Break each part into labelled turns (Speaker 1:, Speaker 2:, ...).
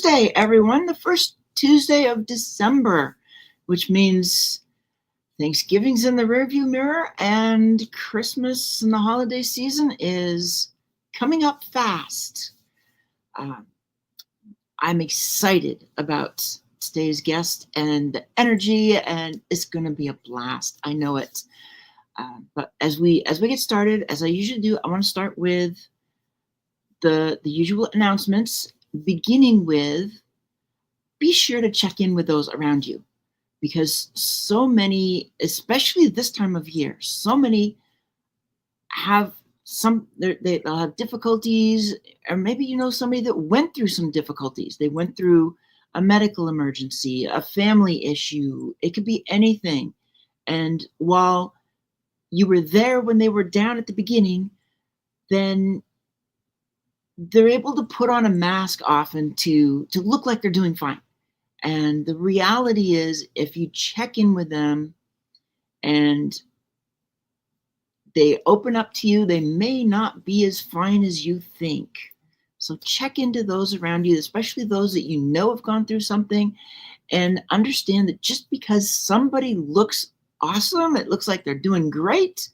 Speaker 1: Tuesday, everyone, the first Tuesday of December, which means Thanksgiving's in the rearview mirror and Christmas and the holiday season is coming up fast. I'm excited about today's guest and the energy, and it's going to be a blast. I know it. But as we get started, as I usually do, I want to start with the usual announcements, beginning with be sure to check in with those around you, because so many, especially this time of year, so many have they'll have difficulties, or maybe you know somebody that went through some difficulties. They went through a medical emergency, a family issue. It could be anything. And while you were there when they were down at the beginning, then they're able to put on a mask often to look like they're doing fine. And the reality is, if you check in with them and they open up to you, they may not be as fine as you think. So check into those around you, especially those that you know have gone through something, and understand that just because somebody looks awesome, it looks like they're doing great,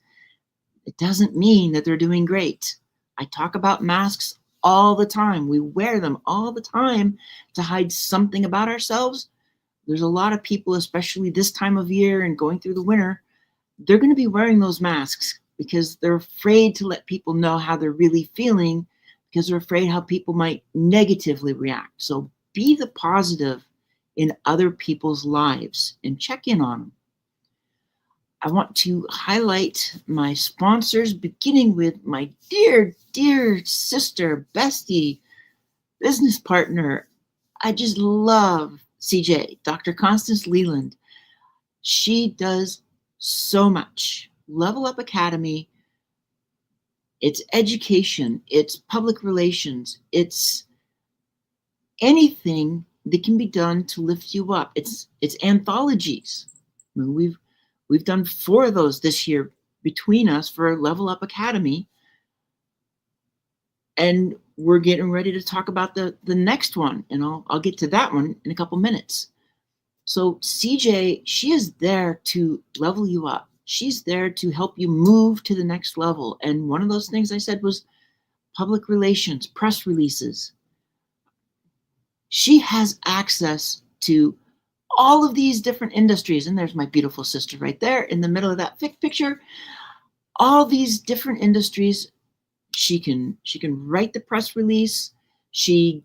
Speaker 1: it doesn't mean that they're doing great. I talk about masks all the time. We wear them all the time to hide something about ourselves. There's a lot of people, especially this time of year and going through the winter, they're going to be wearing those masks because they're afraid to let people know how they're really feeling, because they're afraid how people might negatively react. So be the positive in other people's lives and check in on them. I want to highlight my sponsors, beginning with my dear, dear sister, bestie, business partner. I just love CJ, Dr. Constance Leland. She does so much. Level Up Academy, it's education, it's public relations, it's anything that can be done to lift you up. It's anthologies. I mean, we've done 4 of those this year between us for Level Up Academy. And we're getting ready to talk about the next one. And I'll get to that one in a couple minutes. So CJ, she is there to level you up. She's there to help you move to the next level. And one of those things I said was public relations, press releases. She has access to all of these different industries. And there's my beautiful sister right there in the middle of that picture. All these different industries. She can write the press release. She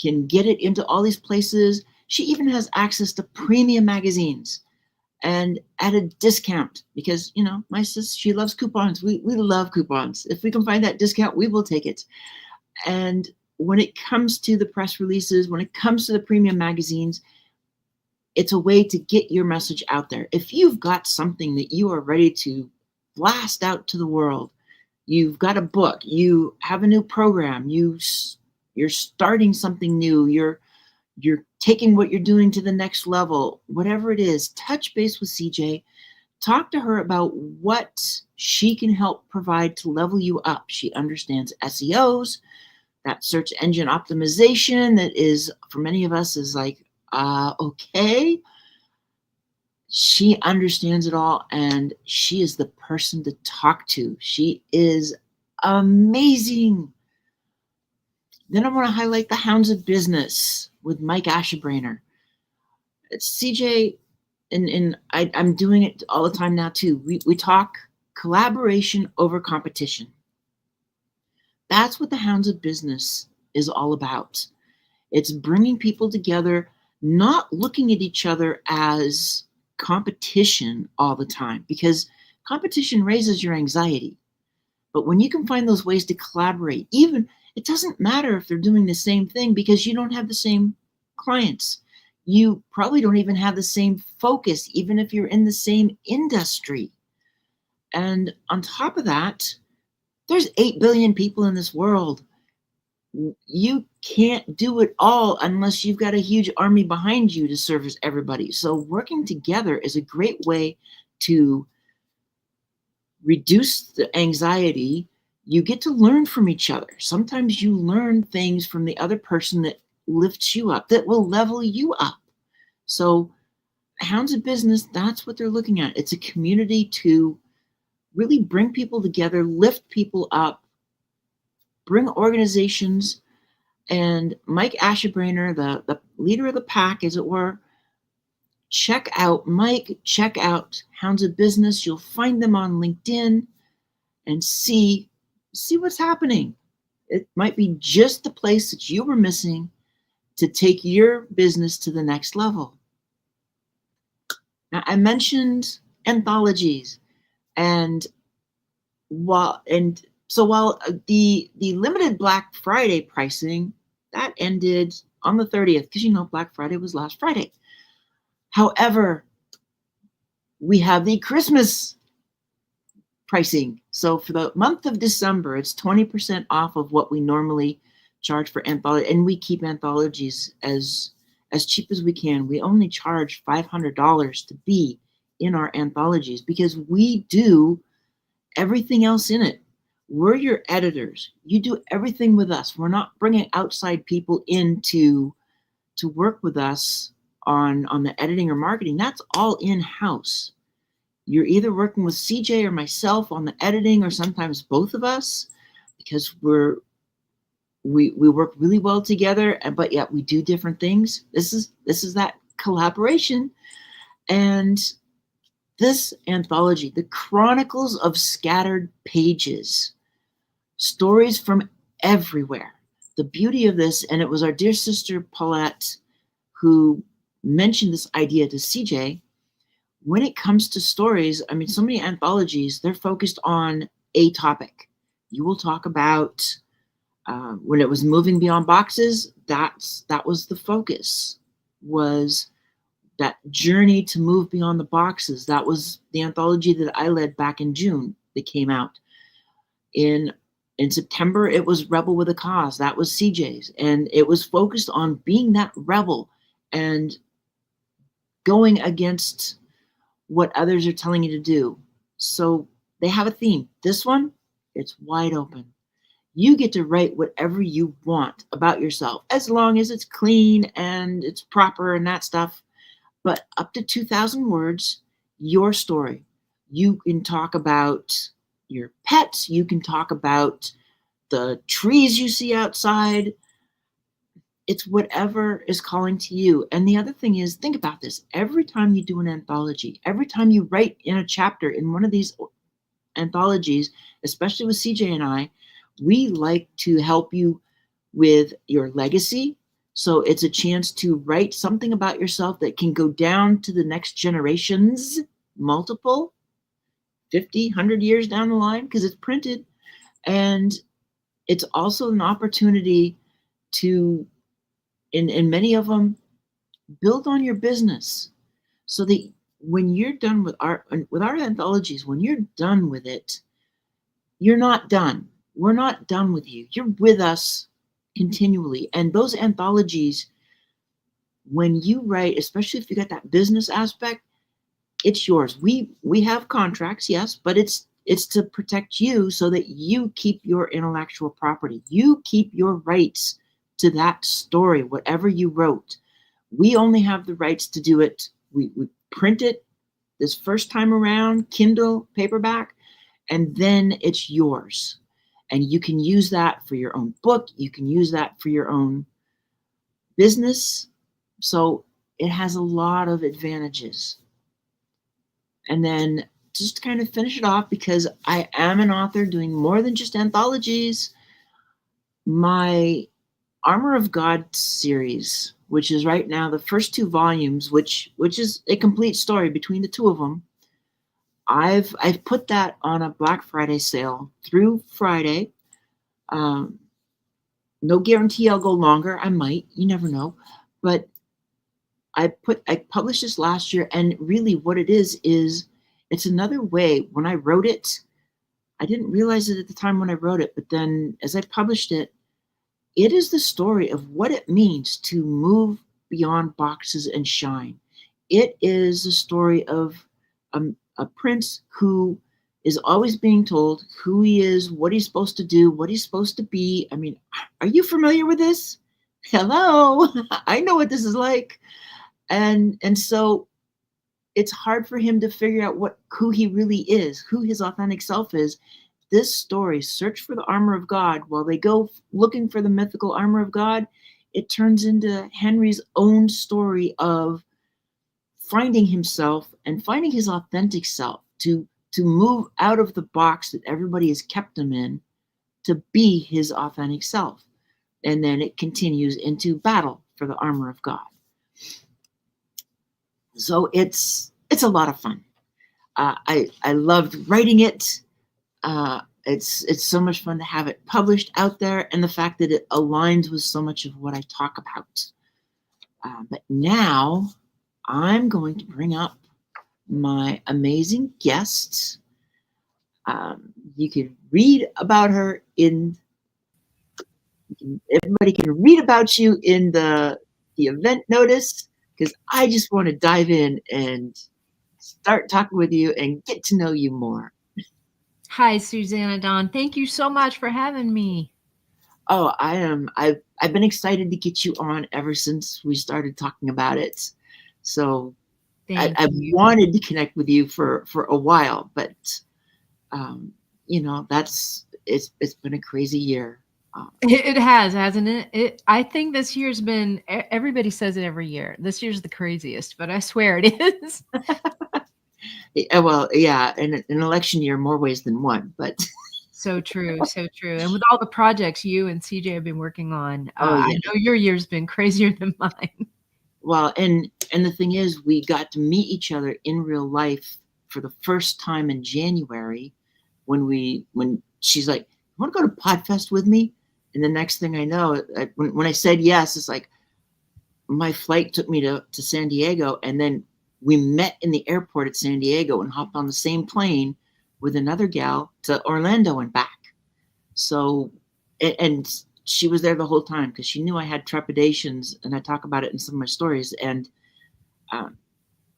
Speaker 1: can get it into all these places. She even has access to premium magazines and at a discount, because, you know, my sis, she loves coupons. We love coupons. If we can find that discount, we will take it. And when it comes to the press releases, when it comes to the premium magazines, it's a way to get your message out there. If you've got something that you are ready to blast out to the world, you've got a book, you have a new program, you're starting something new, you're taking what you're doing to the next level, whatever it is, touch base with CJ. Talk to her about what she can help provide to level you up. She understands SEOs, that search engine optimization that is, for many of us, is like, okay. She understands it all, and she is the person to talk to. She is amazing. Then I want to highlight the Hounds of Business with Mike Ashebrainer. CJ, and I'm doing it all the time now too. We talk collaboration over competition. That's what the Hounds of Business is all about. It's bringing people together, not looking at each other as competition all the time, because competition raises your anxiety. But when you can find those ways to collaborate, even it doesn't matter if they're doing the same thing, because you don't have the same clients. You probably don't even have the same focus, even if you're in the same industry. And on top of that, there's 8 billion people in this world. You can't do it all unless you've got a huge army behind you to service everybody. So working together is a great way to reduce the anxiety. You get to learn from each other. Sometimes you learn things from the other person that lifts you up, that will level you up. So Hounds of Business, that's what they're looking at. It's a community to really bring people together, lift people up, bring organizations. And Mike Ashebrainer, the leader of the pack, as it were, check out Mike, check out Hounds of Business. You'll find them on LinkedIn and see what's happening. It might be just the place that you were missing to take your business to the next level. Now, I mentioned anthologies, and while the limited Black Friday pricing that ended on the 30th, because Black Friday was last Friday. However, we have the Christmas pricing. So for the month of December, it's 20% off of what we normally charge for anthology, and we keep anthologies as cheap as we can. We only charge $500 to be in our anthologies because we do everything else in it. We're your editors. You do everything with us. We're not bringing outside people in to work with us on the editing or marketing. That's all in-house. You're either working with CJ or myself on the editing, or sometimes both of us, because we work really well together, but yet we do different things. This is that collaboration. And this anthology, The Chronicles of Scattered Pages, stories from everywhere. The beauty of this, and it was our dear sister Paulette who mentioned this idea to CJ, when it comes to stories, I mean, so many anthologies, they're focused on a topic. You will talk about, when it was moving beyond boxes, that was the focus, was that journey to move beyond the boxes. That was the anthology that I led back in June that came out. In September, it was Rebel with a Cause. That was CJ's. And it was focused on being that rebel and going against what others are telling you to do. So they have a theme. This one, it's wide open. You get to write whatever you want about yourself, as long as it's clean and it's proper and that stuff. But up to 2,000 words, your story. You can talk about your pets. You can talk about the trees you see outside. It's whatever is calling to you. And the other thing is, think about this. Every time you do an anthology, every time you write in a chapter in one of these anthologies, especially with CJ and I, we like to help you with your legacy. So it's a chance to write something about yourself that can go down to the next generations, multiple, 50, 100 years down the line, because it's printed. And it's also an opportunity to, in many of them, build on your business, so that when you're done with our anthologies, when you're done with it, you're not done. We're not done with you. You're with us continually. And those anthologies, when you write, especially if you got that business aspect, it's yours. We have contracts, yes, but it's to protect you so that you keep your intellectual property. You keep your rights to that story, whatever you wrote. We only have the rights to do it. We print it this first time around, Kindle, paperback, and then it's yours. And you can use that for your own book. You can use that for your own business. So it has a lot of advantages. And then just to kind of finish it off, because I am an author doing more than just anthologies, my Armor of God series, which is right now the first 2 volumes, which is a complete story between the 2 of them, I've put that on a Black Friday sale through Friday. No guarantee I'll go longer. I might, you never know. But I published this last year, and really what it is it's another way. When I wrote it, I didn't realize it at the time when I wrote it, but then as I published it, it is the story of what it means to move beyond boxes and shine. It is the story of a prince who is always being told who he is, what he's supposed to do, what he's supposed to be. I mean, are you familiar with this? hello, I know what this is like. And so it's hard for him to figure out who he really is, who his authentic self is. This story, Search for the Armor of God, while they go looking for the mythical armor of God, it turns into Henry's own story of finding himself and finding his authentic self, to move out of the box that everybody has kept him in, to be his authentic self. And then it continues into battle for the armor of God. So it's a lot of fun. I loved writing it. It's so much fun to have it published out there, and the fact that it aligns with so much of what I talk about. But now I'm going to bring up my amazing guest. You can read about her everybody can read about you in the event notice, because I just want to dive in and start talking with you and get to know you more.
Speaker 2: Hi, Susanna Dawn. Thank you so much for having me.
Speaker 1: Oh, I've been excited to get you on ever since we started talking about it. So I wanted to connect with you for a while, but it's been a crazy year.
Speaker 2: It has, hasn't it? I think this year's been, everybody says it every year. This year's the craziest, but I swear it is.
Speaker 1: Well, yeah, in an election year, more ways than one, but.
Speaker 2: So true, so true. And with all the projects you and CJ have been working on,
Speaker 1: Oh, yeah.
Speaker 2: I know your year's been crazier than mine.
Speaker 1: Well, and the thing is, we got to meet each other in real life for the first time in January, when she's like, "You want to go to Podfest with me?" And the next thing I know, when I said yes, it's like my flight took me to San Diego, and then we met in the airport at San Diego and hopped on the same plane with another gal to Orlando and back. So, and she was there the whole time because she knew I had trepidations, and I talk about it in some of my stories. And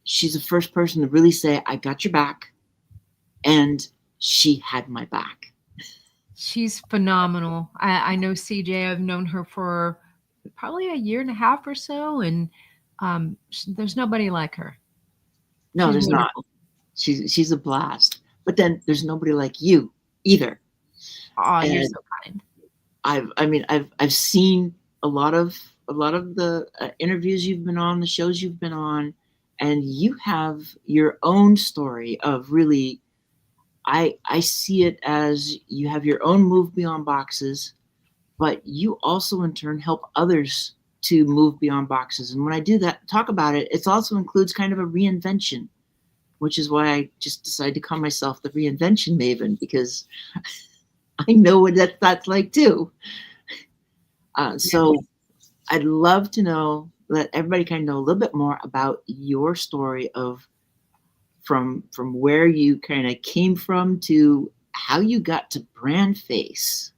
Speaker 1: she's the first person to really say, "I got your back," and she had my back.
Speaker 2: She's phenomenal. I know CJ. I've known her for probably a year and a half or so, and there's nobody like her.
Speaker 1: No, there's not. She's a blast. But then there's nobody like you either.
Speaker 2: Oh, you're so kind.
Speaker 1: I've seen a lot of the interviews you've been on, the shows you've been on, and you have your own story of really. I see it as you have your own move beyond boxes, but you also in turn help others to move beyond boxes. And when I do that, talk about it, it also includes kind of a reinvention, which is why I just decided to call myself the reinvention maven, because I know what that's like too. So I'd love to let everybody kind of know a little bit more about your story of from where you kind of came from to how you got to BrandFace.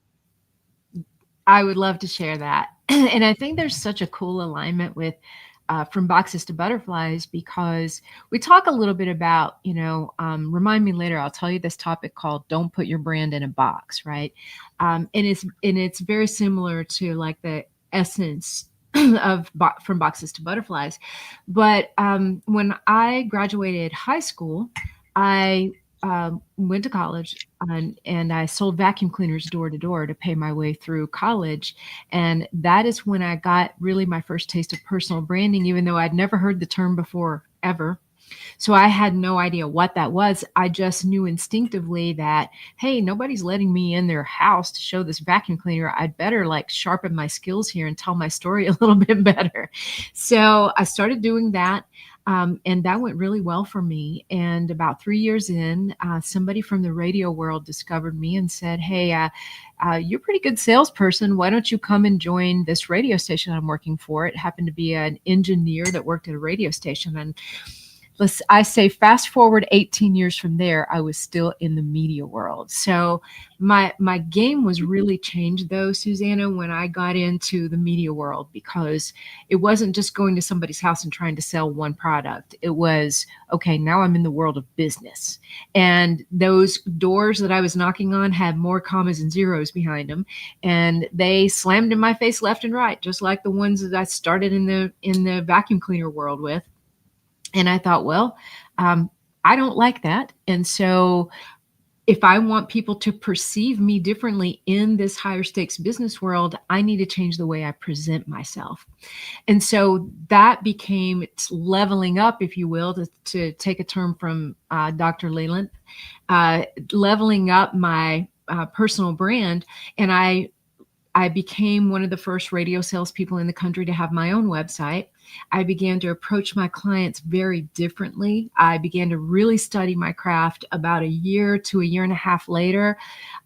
Speaker 2: I would love to share that. And I think there's such a cool alignment with From Boxes to Butterflies, because we talk a little bit about, remind me later, I'll tell you this topic called "Don't Put Your Brand in a Box," right? And it's very similar to like the essence of From Boxes to Butterflies. But when I graduated high school, I went to college, and I sold vacuum cleaners door to door to pay my way through college. And that is when I got really my first taste of personal branding, even though I'd never heard the term before ever. So I had no idea what that was. I just knew instinctively that, hey, nobody's letting me in their house to show this vacuum cleaner. I'd better like sharpen my skills here and tell my story a little bit better. So I started doing that. And that went really well for me. And about 3 years in, somebody from the radio world discovered me and said, "Hey, you're a pretty good salesperson. Why don't you come and join this radio station I'm working for?" It happened to be an engineer that worked at a radio station. And I say fast forward 18 years from there, I was still in the media world. So my game was really changed though, Susanna, when I got into the media world, because it wasn't just going to somebody's house and trying to sell one product. It was, okay, now I'm in the world of business. And those doors that I was knocking on had more commas and zeros behind them. And they slammed in my face left and right, just like the ones that I started in the vacuum cleaner world with. And I thought, well, I don't like that. And so if I want people to perceive me differently in this higher stakes business world, I need to change the way I present myself. And so that became leveling up, if you will, to take a term from Dr. Leland, leveling up my personal brand. And I became one of the first radio salespeople in the country to have my own website. I began to approach my clients very differently. I began to really study my craft. About a year to a year and a half later,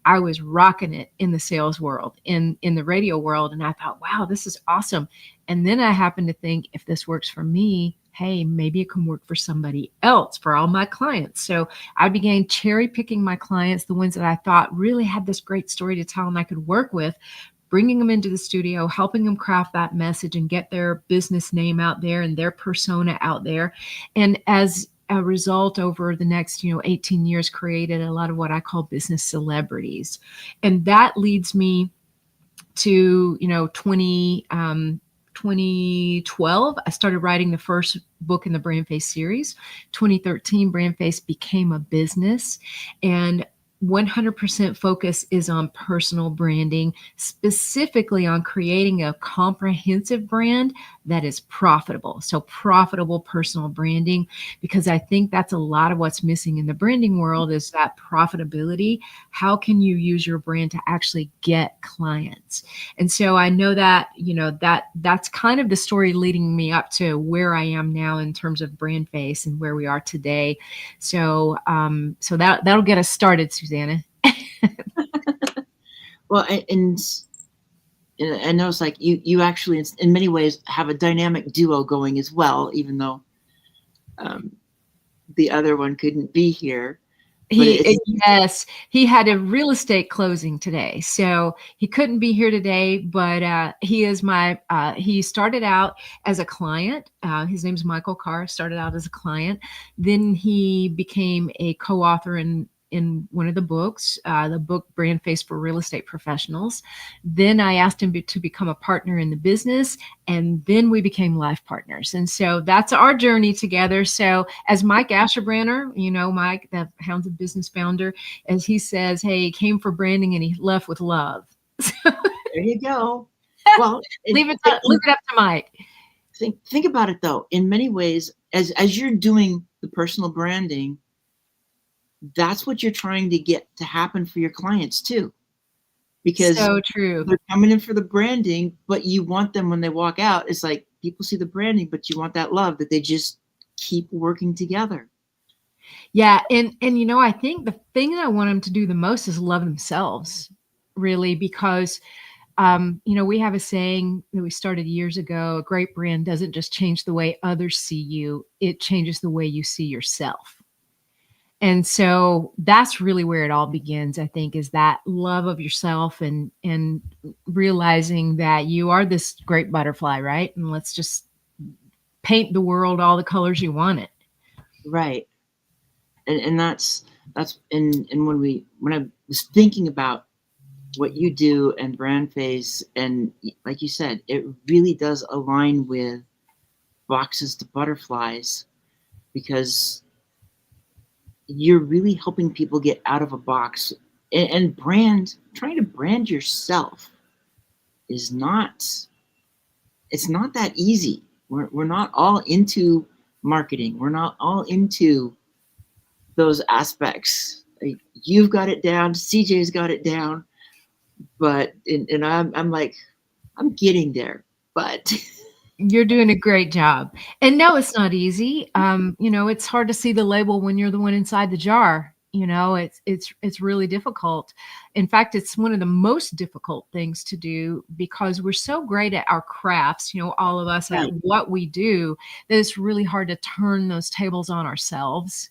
Speaker 2: I was rocking it in the sales world, in the radio world. And I thought, wow, this is awesome. And then I happened to think, if this works for me, hey, maybe it can work for somebody else, for all my clients. So I began cherry picking my clients, the ones that I thought really had this great story to tell and I could work with, bringing them into the studio, helping them craft that message and get their business name out there and their persona out there. And as a result, over the next 18 years, created a lot of what I call business celebrities. And that leads me to 2012, I started writing the first book in the BrandFace series. 2013, BrandFace became a business, and 100% focus is on personal branding, specifically on creating a comprehensive brand that is profitable. So profitable personal branding, because I think that's a lot of what's missing in the branding world, is that profitability. How can you use your brand to actually get clients? And so I know that, that's kind of the story leading me up to where I am now in terms of BrandFace and where we are today. So, so that'll get us started, Susanna.
Speaker 1: Well, and I know it's like you actually, in many ways, have a dynamic duo going as well, even though the other one couldn't be here.
Speaker 2: Yes, he had a real estate closing today, so he couldn't be here today. But he is he started out as a client. His name's Michael Carr. Started out as a client, then he became a co-author in one of the books, the book BrandFace for Real Estate Professionals. Then I asked him to become a partner in the business, and then we became life partners. And so that's our journey together. So as Mike Asherbrander, Mike, the Hounds of Business founder, as he says, hey, he came for branding and he left with love.
Speaker 1: There you go. Well,
Speaker 2: leave it up to Mike.
Speaker 1: Think about it though. In many ways, as you're doing the personal branding, that's what you're trying to get to happen for your clients too, because
Speaker 2: so true.
Speaker 1: They're coming in for the branding, but you want them when they walk out. It's like people see the branding, but you want that love, that they just keep working together.
Speaker 2: Yeah, and I think the thing that I want them to do the most is love themselves, really, because we have a saying that we started years ago: a great brand doesn't just change the way others see you, it changes the way you see yourself. And so that's really where it all begins, I think, is that love of yourself and realizing that you are this great butterfly, right? And let's just paint the world all the colors you want it.
Speaker 1: Right. And that's and when I was thinking about what you do and BrandFace, and like you said, it really does align with Boxes to Butterflies, because you're really helping people get out of a box, and trying to brand yourself is it's not that easy. We're not all into marketing. We're not all into those aspects. Like, you've got it down. CJ's got it down, but and I'm like, I'm getting there, but
Speaker 2: you're doing a great job. And no, it's not easy. It's hard to see the label when you're the one inside the jar. It's really difficult. In fact, it's one of the most difficult things to do because we're so great at our crafts, all of us at
Speaker 1: Right.
Speaker 2: what we do, that it's really hard to turn those tables on ourselves.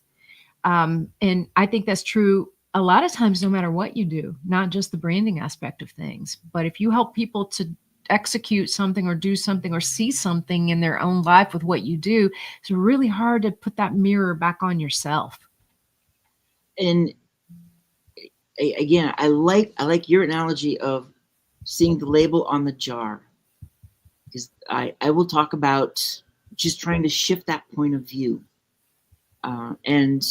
Speaker 2: And I think that's true a lot of times, no matter what you do, not just the branding aspect of things, but if you help people to execute something or do something or see something in their own life with what you do, it's really hard to put that mirror back on yourself.
Speaker 1: And again, I like your analogy of seeing the label on the jar, because I will talk about just trying to shift that point of view. And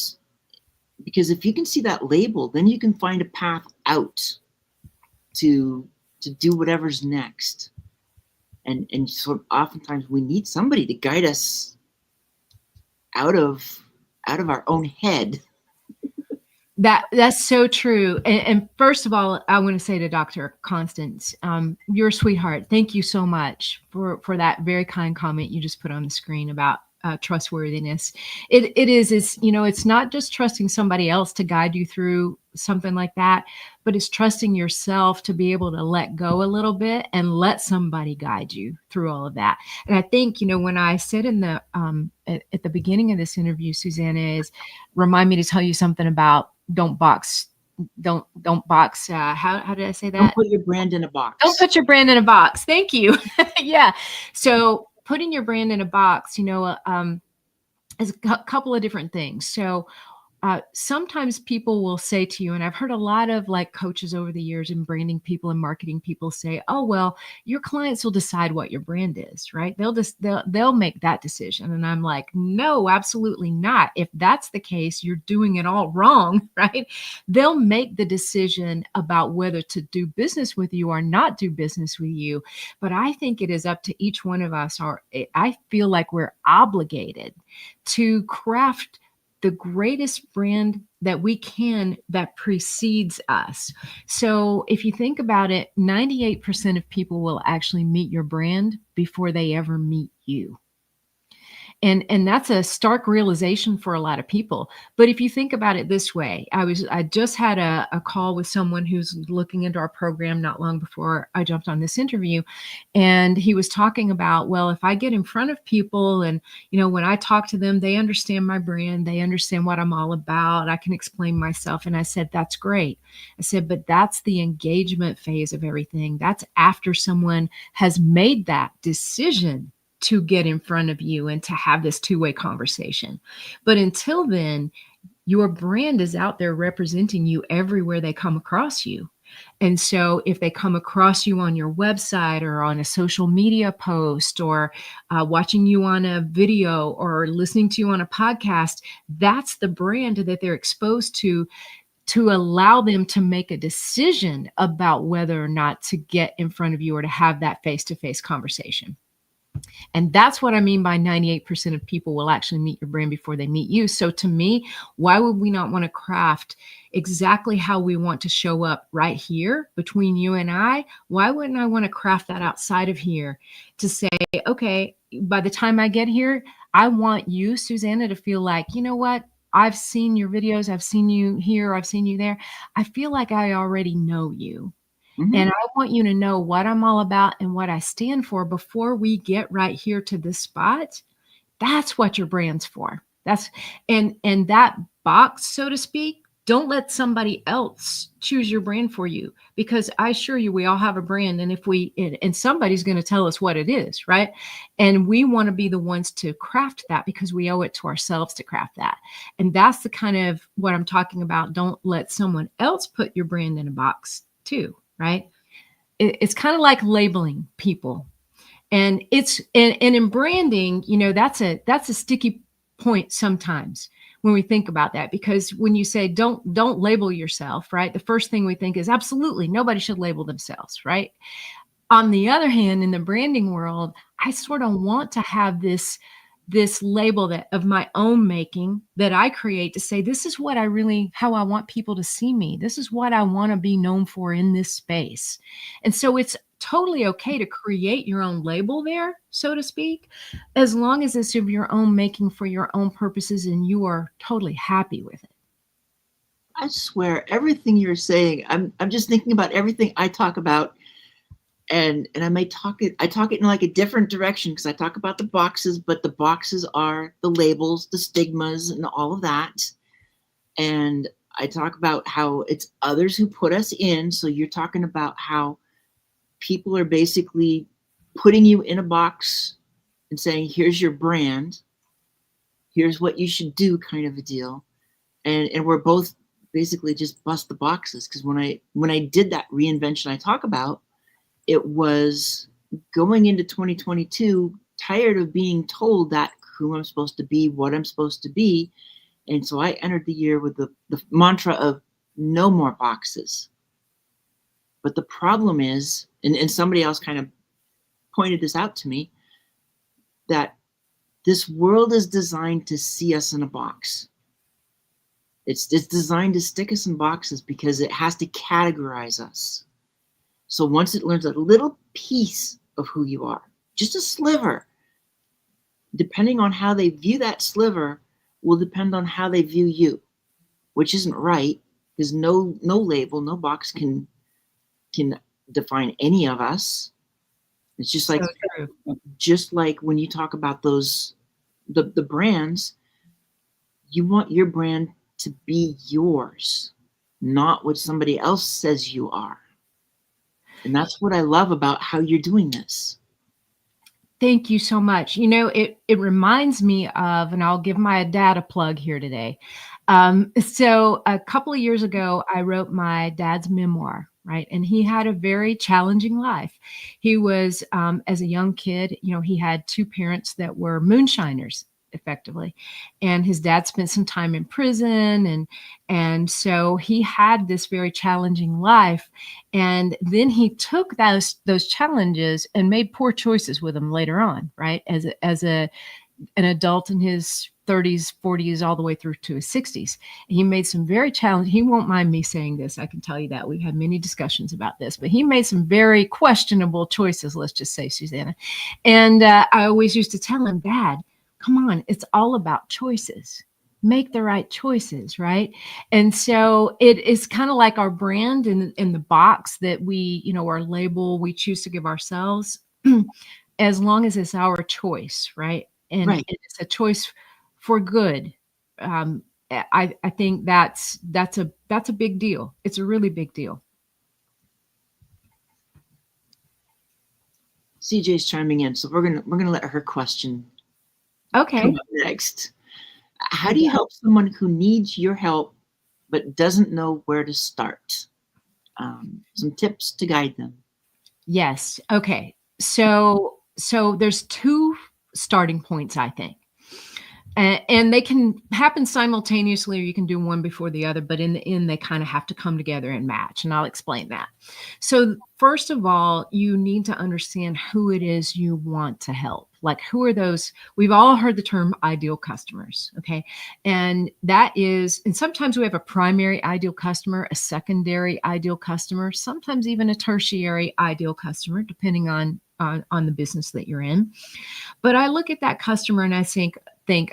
Speaker 1: because if you can see that label, then you can find a path out to do whatever's next. And so oftentimes we need somebody to guide us out of our own head.
Speaker 2: That's so true. And first of all, I want to say to Dr. Constance, you're a sweetheart. Thank you so much for that very kind comment you just put on the screen about trustworthiness. It's not just trusting somebody else to guide you through something like that, but it's trusting yourself to be able to let go a little bit and let somebody guide you through all of that. And I think, when I said in the at the beginning of this interview, Susanna, is remind me to tell you something about don't box. How did I say that?
Speaker 1: Don't put your brand in a box.
Speaker 2: Don't put your brand in a box. Thank you. Yeah. So putting your brand in a box, is a couple of different things. So sometimes people will say to you, and I've heard a lot of like coaches over the years and branding people and marketing people say, oh, well, your clients will decide what your brand is, right? They'll make that decision. And I'm like, no, absolutely not. If that's the case, you're doing it all wrong, right? They'll make the decision about whether to do business with you or not do business with you. But I think it is up to each one of us, or I feel like we're obligated to craft the greatest brand that we can that precedes us. So if you think about it, 98% of people will actually meet your brand before they ever meet you. And that's a stark realization for a lot of people. But if you think about it this way, I just had a call with someone who's looking into our program not long before I jumped on this interview. And he was talking about, well, if I get in front of people and, when I talk to them, they understand my brand, they understand what I'm all about, I can explain myself. And I said, that's great. I said, but that's the engagement phase of everything. That's after someone has made that decision to get in front of you and to have this two-way conversation. But until then, your brand is out there representing you everywhere they come across you. And so if they come across you on your website or on a social media post or watching you on a video or listening to you on a podcast, that's the brand that they're exposed to allow them to make a decision about whether or not to get in front of you or to have that face-to-face conversation. And that's what I mean by 98% of people will actually meet your brand before they meet you. So to me, why would we not want to craft exactly how we want to show up right here between you and I? Why wouldn't I want to craft that outside of here to say, okay, by the time I get here, I want you, Susanna, to feel like, you know what? I've seen your videos. I've seen you here. I've seen you there. I feel like I already know you. Mm-hmm. And I want you to know what I'm all about and what I stand for before we get right here to this spot. That's what your brand's for. And that box, so to speak, don't let somebody else choose your brand for you, because I assure you, we all have a brand. And and somebody's going to tell us what it is, right? And we want to be the ones to craft that because we owe it to ourselves to craft that. And that's the kind of what I'm talking about. Don't let someone else put your brand in a box too. Right? It's kind of like labeling people, and in branding, that's a sticky point sometimes when we think about that, because when you say don't label yourself, right? The first thing we think is absolutely nobody should label themselves, right? On the other hand, in the branding world, I sort of want to have this label that of my own making that I create to say, this is what how I want people to see me. This is what I want to be known for in this space. And so it's totally okay to create your own label there, so to speak, as long as it's of your own making for your own purposes and you are totally happy with it.
Speaker 1: I swear, everything you're saying, I'm just thinking about everything I talk about, and I talk it in like a different direction because I talk about the boxes, but the boxes are the labels, the stigmas, and all of that. And I talk about how it's others who put us in. So you're talking about how people are basically putting you in a box and saying, here's your brand, here's what you should do, kind of a deal. And we're both basically just bust the boxes. Because when I did that reinvention I talk about, it was going into 2022, tired of being told that who I'm supposed to be, what I'm supposed to be. And so I entered the year with the mantra of no more boxes. But the problem is, and somebody else kind of pointed this out to me, that this world is designed to see us in a box. It's designed to stick us in boxes because it has to categorize us. So once it learns a little piece of who you are, just a sliver, depending on how they view that sliver will depend on how they view you, which isn't right because no label, no box can define any of us. It's
Speaker 2: So true.
Speaker 1: just like when you talk about those the brands, you want your brand to be yours, not what somebody else says you are. And that's what I love about how you're doing this.
Speaker 2: Thank you so much. You know, it reminds me of, and I'll give my dad a plug here today. So a couple of years ago, I wrote my dad's memoir, right? And he had a very challenging life. He was, as a young kid, you know, he had two parents that were moonshiners, effectively, and his dad spent some time in prison, and so he had this very challenging life. And then he took those challenges and made poor choices with them later on, right? As an adult in his 30s, 40s, all the way through to his 60s. He made some very challenging, he won't mind me saying this, I can tell you that. We've had many discussions about this, but he made some very questionable choices, let's just say, Susanna. And I always used to tell him, Dad, come on, it's all about choices. Make the right choices, right? And so it is kind of like our brand in the box that we, you know, our label we choose to give ourselves, as long as it's our choice, right? And
Speaker 1: Right.
Speaker 2: it's a choice for good. Um, I think that's a big deal. It's a really big deal.
Speaker 1: CJ's chiming in, so we're gonna let her question come
Speaker 2: Okay.
Speaker 1: up next. How
Speaker 2: You
Speaker 1: do you
Speaker 2: got
Speaker 1: help someone who needs your help but doesn't know where to start? Some tips to guide them.
Speaker 2: Yes. Okay. So there's two starting points, I think. And they can happen simultaneously, or you can do one before the other, but in the end they kind of have to come together and match, and I'll explain that. So first of all, you need to understand who it is you want to help. Like, who are those? We've all heard the term ideal customers, okay? And that is, and sometimes we have a primary ideal customer, a secondary ideal customer, sometimes even a tertiary ideal customer, depending on the business that you're in. But I look at that customer and I think,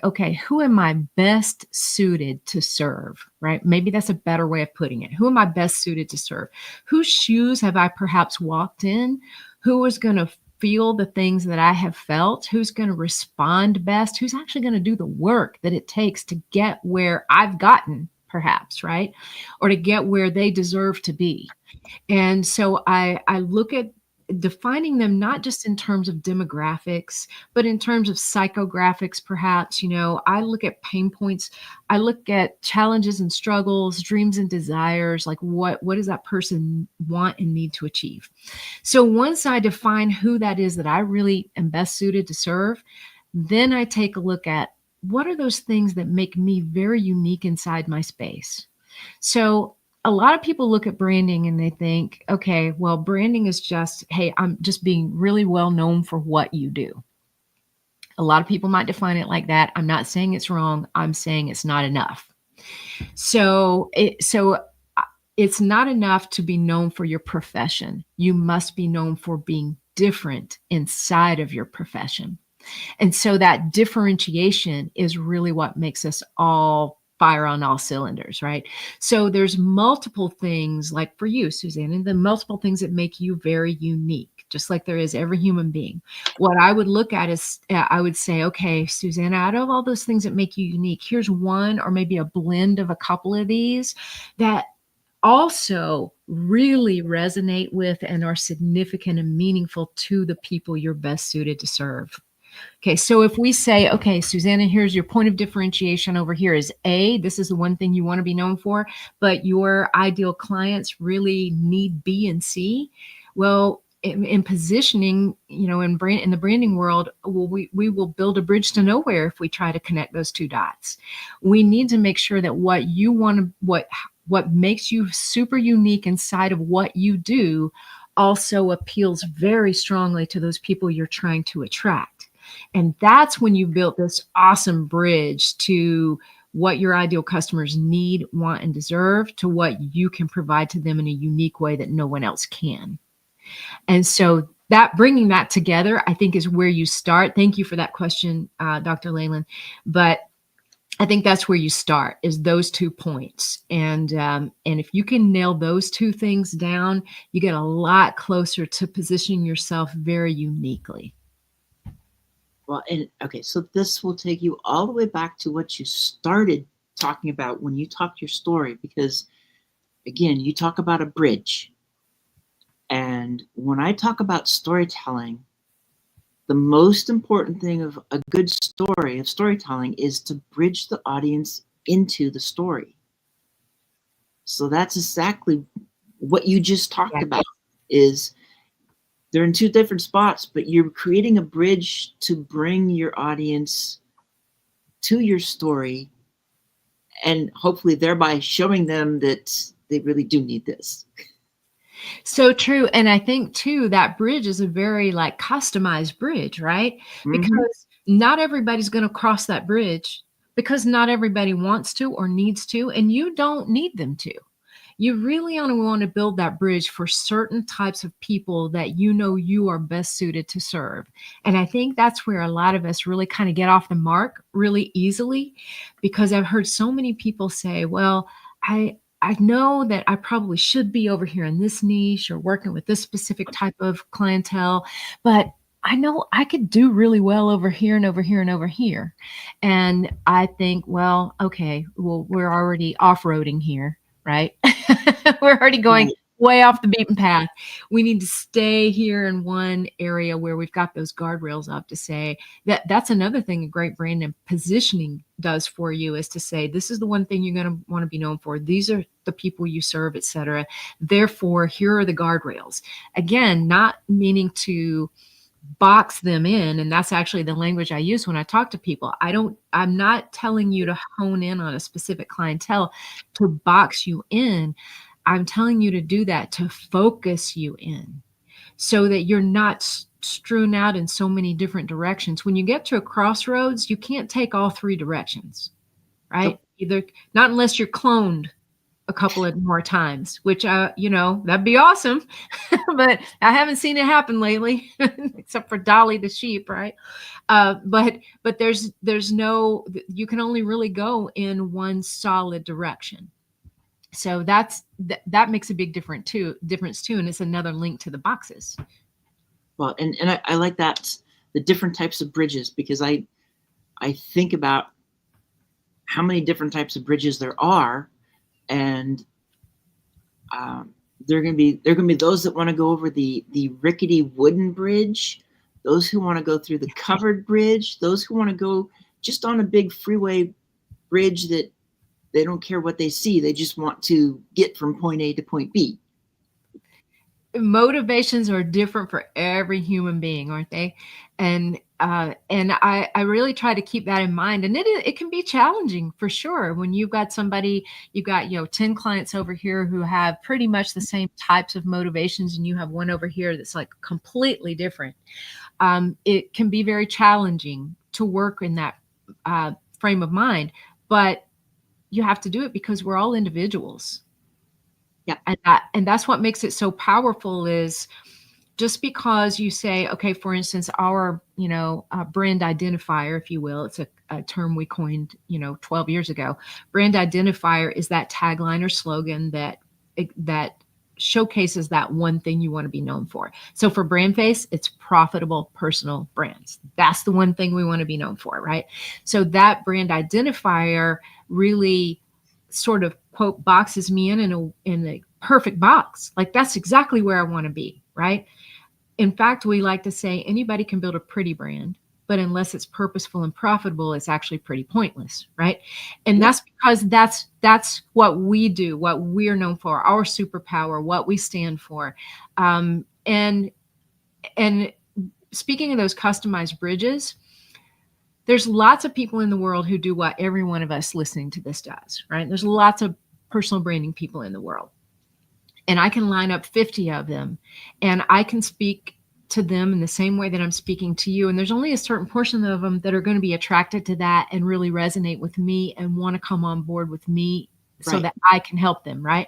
Speaker 2: okay, who am I best suited to serve, right? Maybe that's a better way of putting it. Who am I best suited to serve? Whose shoes have I perhaps walked in? Who is going to feel the things that I have felt? Who's going to respond best? Who's actually going to do the work that it takes to get where I've gotten, perhaps, right? Or to get where they deserve to be. And so I look at defining them not just in terms of demographics, but in terms of psychographics, perhaps. You know, I look at pain points, I look at challenges and struggles, dreams and desires, like what does that person want and need to achieve? So once I define who that is that I really am best suited to serve, then I take a look at what are those things that make me very unique inside my space. So a lot of people look at branding and they think, okay, well, branding is just, hey, I'm just being really well known for what you do. A lot of people might define it like that. I'm not saying it's wrong. I'm saying it's not enough. So it's not enough to be known for your profession. You must be known for being different inside of your profession. And so that differentiation is really what makes us all fire on all cylinders, right? So there's multiple things, like for you, Suzanne, and the multiple things that make you very unique, just like there is every human being. What I would look at is, I would say, okay, Suzanne, out of all those things that make you unique, here's one or maybe a blend of a couple of these that also really resonate with and are significant and meaningful to the people you're best suited to serve. Okay, so if we say, okay, Susanna, here's your point of differentiation over here is A, this is the one thing you want to be known for, but your ideal clients really need B and C. Well, in positioning, in the branding world, we will build a bridge to nowhere if we try to connect those two dots. We need to make sure that what you want to, what makes you super unique inside of what you do also appeals very strongly to those people you're trying to attract. And that's when you built this awesome bridge to what your ideal customers need, want, and deserve, to what you can provide to them in a unique way that no one else can. And so that bringing that together, I think, is where you start. Thank you for that question, Dr. Leyland. But I think that's where you start, is those 2 points. And if you can nail those 2 things down, you get a lot closer to positioning yourself very uniquely.
Speaker 1: Well, and okay, so this will take you all the way back to what you started talking about when you talked your story, because again, you talk about a bridge. And when I talk about storytelling, the most important thing of a good story, of storytelling, is to bridge the audience into the story. So that's exactly what you just talked about, is they're in 2 different spots, but you're creating a bridge to bring your audience to your story, and hopefully thereby showing them that they really do need this.
Speaker 2: So true. And I think too, that bridge is a very like customized bridge, right?
Speaker 1: Mm-hmm.
Speaker 2: Because not everybody's going to cross that bridge, because not everybody wants to or needs to, and you don't need them to. You really only want to build that bridge for certain types of people that you are best suited to serve. And I think that's where a lot of us really kind of get off the mark really easily, because I've heard so many people say, well, I know that I probably should be over here in this niche or working with this specific type of clientele, but I know I could do really well over here and over here and over here. And I think, well, okay, well, we're already off-roading here, right? We're already going way off the beaten path. We need to stay here in one area where we've got those guardrails up, to say that that's another thing a great brand and positioning does for you, is to say, this is the one thing you're going to want to be known for. These are the people you serve, et cetera. Therefore, here are the guardrails. Again, not meaning to box them in. And that's actually the language I use when I talk to people. I'm not telling you to hone in on a specific clientele to box you in. I'm telling you to do that to focus you in, so that you're not strewn out in so many different directions. When you get to a crossroads, you can't take all 3 directions, right? Either not unless you're cloned a couple of more times, which, that'd be awesome. But I haven't seen it happen lately, except for Dolly the sheep, right? But there's no, you can only really go in one solid direction. So that makes a big difference too. And it's another link to the boxes.
Speaker 1: Well, and I like that, the different types of bridges, because I think about how many different types of bridges there are, and there are going to be those that want to go over the rickety wooden bridge, those who want to go through the covered bridge, those who want to go just on a big freeway bridge that they don't care what they see, they just want to get from point A to point B.
Speaker 2: Motivations are different for every human being, aren't they? And I really try to keep that in mind. And it can be challenging for sure when you've got 10 clients over here who have pretty much the same types of motivations, and you have one over here that's like completely different. It can be very challenging to work in that frame of mind, but you have to do it because we're all individuals.
Speaker 1: Yeah.
Speaker 2: And that's what makes it so powerful, is just because you say, okay, for instance, our, brand identifier, if you will, it's a term we coined, 12 years ago. Brand identifier is that tagline or slogan that showcases that one thing you want to be known for. So for BrandFace, it's profitable personal brands. That's the one thing we want to be known for, right? So that brand identifier really sort of quote boxes me in a perfect box. Like that's exactly where I want to be, right? In fact, we like to say anybody can build a pretty brand, but unless it's purposeful and profitable, it's actually pretty pointless, right? And
Speaker 1: Yep.
Speaker 2: that's because that's what we do, what we're known for, our superpower, what we stand for. And speaking of those customized bridges, there's lots of people in the world who do what every one of us listening to this does, right? There's lots of personal branding people in the world. And I can line up 50 of them and I can speak to them in the same way that I'm speaking to you. And there's only a certain portion of them that are going to be attracted to that and really resonate with me and want to come on board with me so
Speaker 1: Right.
Speaker 2: that I can help them, right?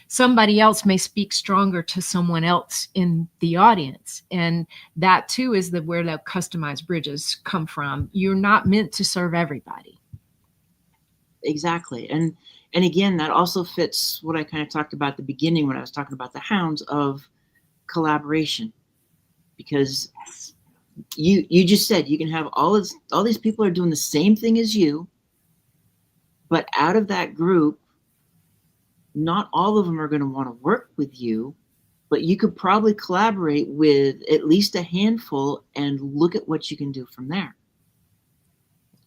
Speaker 2: Somebody else may speak stronger to someone else in the audience. And that too is where the customized bridges come from. You're not meant to serve everybody.
Speaker 1: Exactly. And again, that also fits what I kind of talked about at the beginning when I was talking about the hounds of collaboration. Because you just said you can have all these people are doing the same thing as you, but out of that group, not all of them are going to want to work with you, but you could probably collaborate with at least a handful and look at what you can do from there.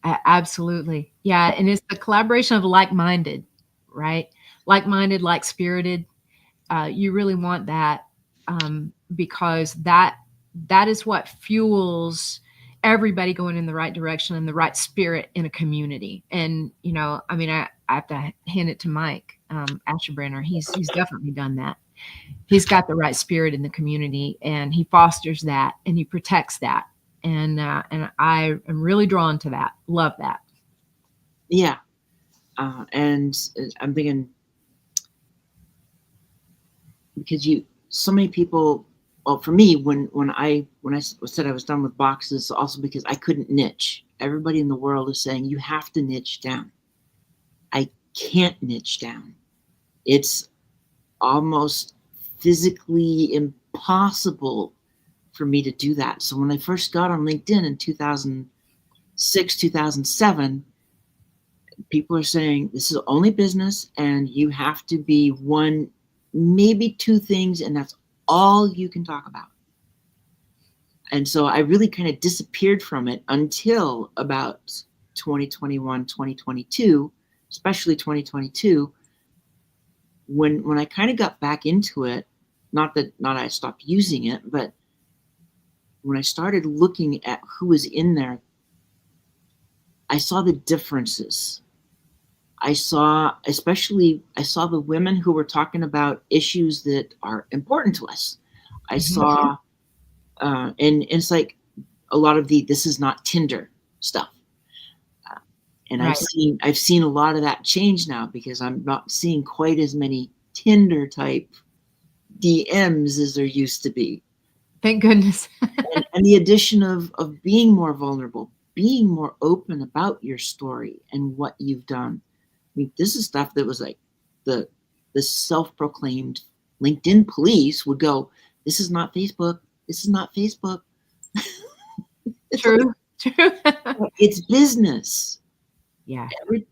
Speaker 2: Absolutely. Yeah. And it's the collaboration of like-minded, right? Like-minded, like-spirited. You really want that because that is what fuels everybody going in the right direction and the right spirit in a community. And, I mean, I have to hand it to Mike Asherbrenner. He's definitely done that. He's got the right spirit in the community and he fosters that and he protects that. And I am really drawn to that. Love that.
Speaker 1: Yeah. And I'm thinking, because so many people, well, for me, when I said I was done with boxes, also because I couldn't niche. Everybody in the world is saying you have to niche down. I can't niche down. It's almost physically impossible for me to do that. So when I first got on LinkedIn in 2006, 2007, people are saying this is only business and you have to be one, maybe two things, and that's all you can talk about. And so I really kind of disappeared from it until about 2021, 2022, especially 2022, when I kind of got back into it. Not I stopped using it, but when I started looking at who was in there, I saw the differences. I saw the women who were talking about issues that are important to us. I saw, and it's like a lot of this is not Tinder stuff. And
Speaker 2: Right.
Speaker 1: I've seen a lot of that change now because I'm not seeing quite as many Tinder type DMs as there used to be.
Speaker 2: Thank goodness.
Speaker 1: And the addition of being more vulnerable, being more open about your story and what you've done. I mean, this is stuff that was like the self-proclaimed LinkedIn police would go, this is not Facebook. This is not Facebook.
Speaker 2: True.
Speaker 1: It's business.
Speaker 2: Yeah.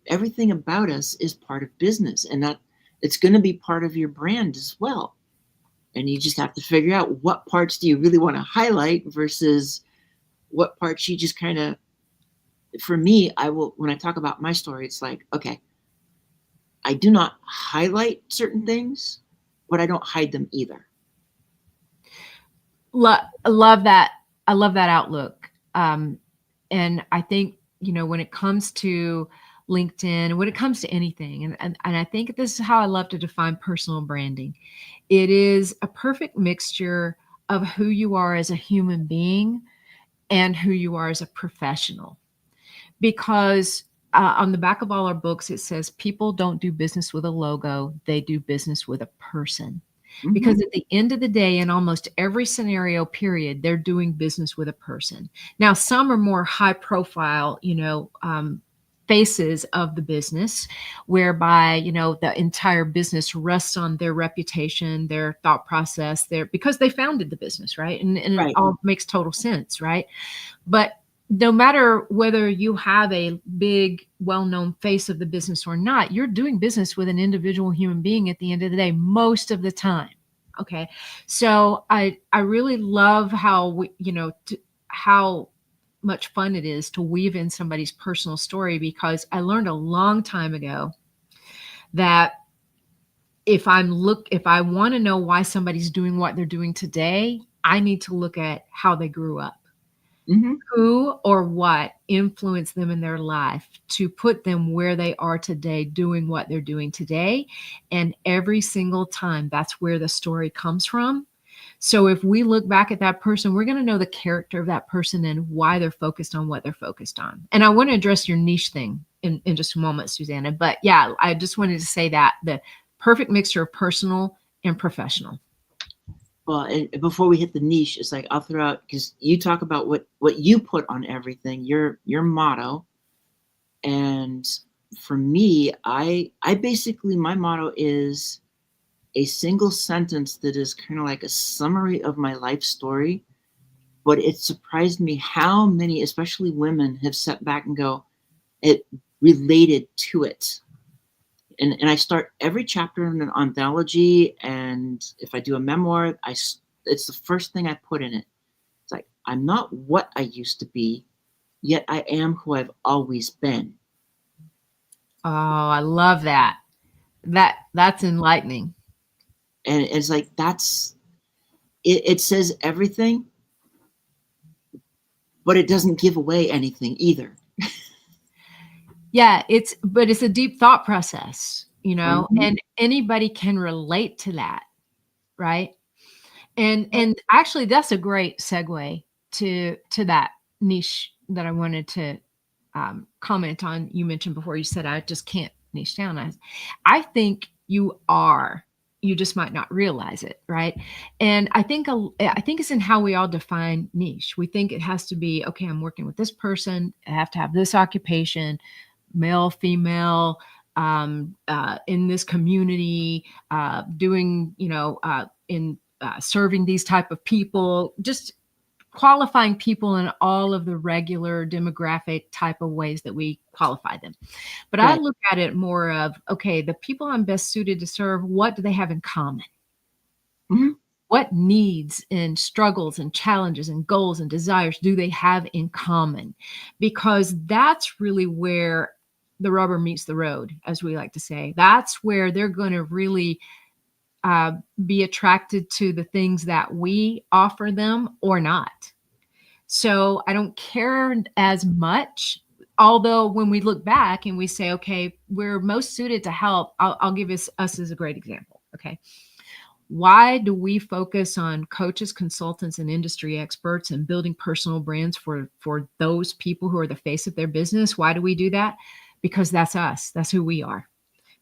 Speaker 1: Everything about us is part of business, and that it's going to be part of your brand as well. And you just have to figure out what parts do you really want to highlight versus what parts you just kind of, for me, when I talk about my story, it's like, okay, I do not highlight certain things, but I don't hide them either.
Speaker 2: Love that. I love that outlook. And I think, when it comes to LinkedIn, when it comes to anything, and I think this is how I love to define personal branding. It is a perfect mixture of who you are as a human being and who you are as a professional. Because on the back of all our books, it says people don't do business with a logo, they do business with a person.
Speaker 1: Hmm.
Speaker 2: because at the end of the day, in almost every scenario period, they're doing business with a person. Now, some are more high profile, faces of the business, whereby the entire business rests on their reputation, their thought process, their because they founded the business, right? And it
Speaker 1: Right.
Speaker 2: all makes total sense, right? But no matter whether you have a big, well-known face of the business or not, you're doing business with an individual human being at the end of the day, most of the time. Okay. So I really love how how much fun it is to weave in somebody's personal story, because I learned a long time ago that if I want to know why somebody's doing what they're doing today, I need to look at how they grew up.
Speaker 1: Hmm.
Speaker 2: Who or what influenced them in their life to put them where they are today, doing what they're doing today. And every single time, that's where the story comes from. So if we look back at that person, we're going to know the character of that person and why they're focused on what they're focused on. And I want to address your niche thing in just a moment, Susanna. But yeah, I just wanted to say that the perfect mixture of personal and professional.
Speaker 1: Well, and before we hit the niche, it's like I'll throw out, because you talk about what you put on everything, your motto. And for me, I basically, my motto is a single sentence that is kind of like a summary of my life story. But it surprised me how many, especially women, have sat back and go, it related to it. And I start every chapter in an anthology, and if I do a memoir, it's the first thing I put in it. It's like, I'm not what I used to be, yet I am who I've always been.
Speaker 2: Oh, I love that. That's enlightening.
Speaker 1: And it's like, it says everything, but it doesn't give away anything either.
Speaker 2: Yeah, it's a deep thought process,
Speaker 1: Mhm.
Speaker 2: and anybody can relate to that, right? And actually that's a great segue to that niche that I wanted to comment on. You mentioned before, you said I just can't niche down. I think you just might not realize it, right? And I think it's in how we all define niche. We think it has to be, okay, I'm working with this person, I have to have this occupation, male, female, in this community, doing, in serving these type of people, just qualifying people in all of the regular demographic type of ways that we qualify them. But I
Speaker 1: Right.
Speaker 2: look at it more of, okay, the people I'm best suited to serve, what do they have in common?
Speaker 1: Mhm.
Speaker 2: What needs and struggles and challenges and goals and desires do they have in common? Because that's really where the rubber meets the road, as we like to say. That's where they're going to really uh, be attracted to the things that we offer them or not. So I don't care as much. Although when we look back and we say, okay, we're most suited to help, I'll give us as a great example. Okay. Why do we focus on coaches, consultants, and industry experts and building personal brands for those people who are the face of their business? Why do we do that? Because that's us. That's who we are.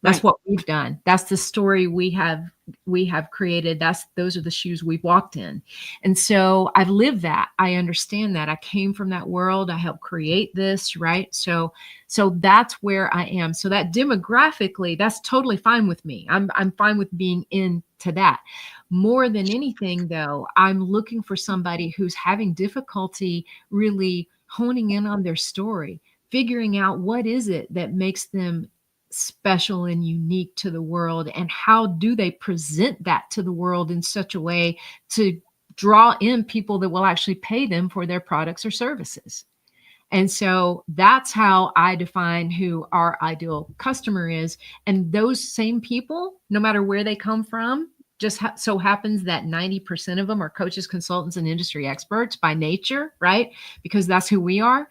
Speaker 2: That's
Speaker 1: Right.
Speaker 2: what we've done. That's the story we have created. Those are the shoes we've walked in. And so I've lived that. I understand that. I came from that world. I helped create this, right? So that's where I am. So that demographically, that's totally fine with me. I'm fine with being into that. More than anything though, I'm looking for somebody who's having difficulty really honing in on their story, figuring out what is it that makes them special and unique to the world, and how do they present that to the world in such a way to draw in people that will actually pay them for their products or services. And so that's how I define who our ideal customer is. And those same people, no matter where they come from, just so happens that 90% of them are coaches, consultants, and industry experts by nature, right? Because that's who we are.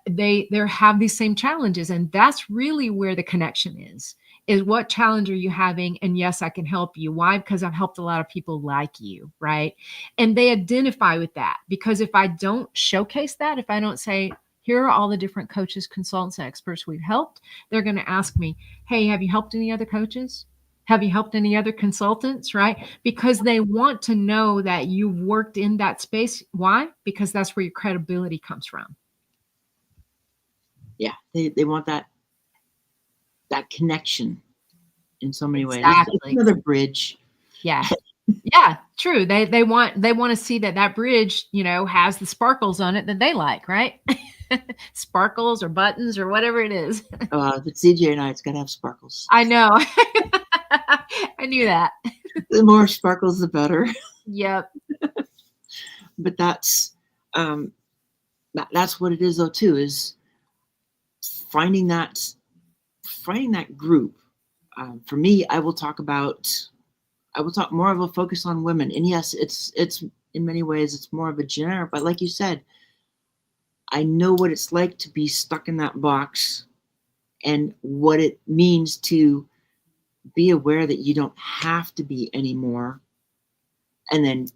Speaker 2: They have these same challenges, and that's really where the connection is what challenge are you having? And yes, I can help you. Why? Because I've helped a lot of people like you, right? And they identify with that, because if I don't showcase that, if I don't say, here are all the different coaches, consultants, experts we've helped, they're going to ask me, hey, have you helped any other coaches? Have you helped any other consultants? Right? Because they want to know that you've worked in that space. Why? Because that's where your credibility comes from.
Speaker 1: Yeah, they want that connection in so many ways. It's
Speaker 2: Exactly.
Speaker 1: another bridge.
Speaker 2: Yeah. Yeah, true. They want to see that bridge, has the sparkles on it that they like, right? Sparkles or buttons or whatever it is.
Speaker 1: If it's CJ and I, it's got to have sparkles.
Speaker 2: I know. I knew that.
Speaker 1: The more sparkles, the better.
Speaker 2: Yep.
Speaker 1: But that's what it is, though. Too, is finding that group. For me, I will talk more of a focus on women. And yes, it's in many ways it's more of a generic. But like you said, I know what it's like to be stuck in that box, and what it means to be aware that you don't have to be anymore, and then